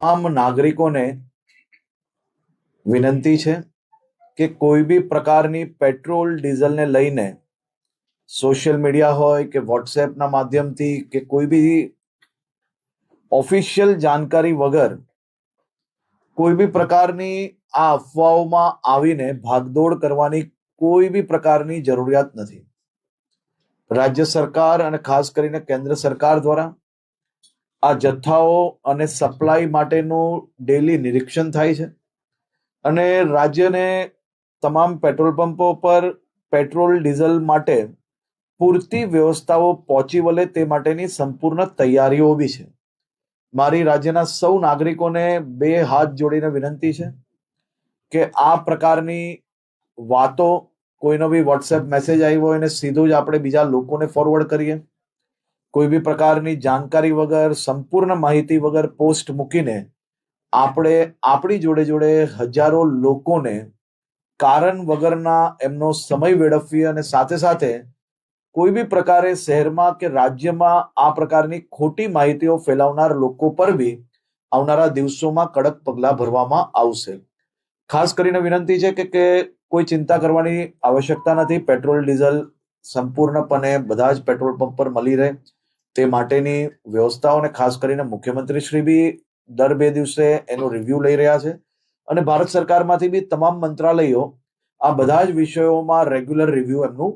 આમ નાગરિકોને વિનંતી છે કે કોઈ બી પ્રકારની પેટ્રોલ ડીઝલને લઈને સોશિયલ મીડિયા હોય કે વોટ્સએપના માધ્યમથી કે કોઈ બી ઓફિશિયલ જાણકારી વગર કોઈ બી પ્રકારની આ અફવાઓમાં આવીને ભાગદોડ કરવાની કોઈ બી પ્રકારની જરૂરિયાત નથી. રાજ્ય સરકાર અને ખાસ કરીને કેન્દ્ર સરકાર દ્વારા આ જથ્થાઓ અને સપ્લાય માટેનું ડેલી નિરીક્ષણ થાય છે અને રાજ્યને તમામ પેટ્રોલ પંપો પર પેટ્રોલ ડીઝલ માટે પૂરતી વ્યવસ્થાઓ પહોંચી વળે તે માટેની સંપૂર્ણ તૈયારીઓ બી છે. મારી રાજ્યના સૌ નાગરિકોને બે હાથ જોડીને વિનંતી છે કે આ પ્રકારની વાતો, કોઈનો બી વોટ્સએપ મેસેજ આવ્યો હોય ને સીધું જ આપણે બીજા લોકોને ફોરવર્ડ કરીએ, કોઈ બી પ્રકારની જાણકારી વગર, સંપૂર્ણ માહિતી વગર પોસ્ટ મૂકીને આપણે આપણી જોડે જોડે હજારો લોકોને કારણ વગરના એમનો સમય વેડફીએ અને સાથે સાથે કોઈ બી પ્રકારે શહેરમાં કે રાજ્યમાં આ પ્રકારની ખોટી માહિતીઓ ફેલાવનાર લોકો પર બી આવનારા દિવસોમાં કડક પગલાં ભરવામાં આવશે. ખાસ કરીને વિનંતી છે કે કોઈ ચિંતા કરવાની આવશ્યકતા નથી. પેટ્રોલ ડીઝલ સંપૂર્ણપણે બધા જ પેટ્રોલ પંપ પર મળી રહે તે માટેની વ્યવસ્થાઓને ખાસ કરીને મુખ્યમંત્રી શ્રી બી દર 2 દિવસે એનું રિવ્યુ લઈ રહ્યા છે અને ભારત સરકારમાંથી બી તમામ મંત્રાલયો આ બધા જ વિષયોમાં રેગ્યુલર રિવ્યુ એમનું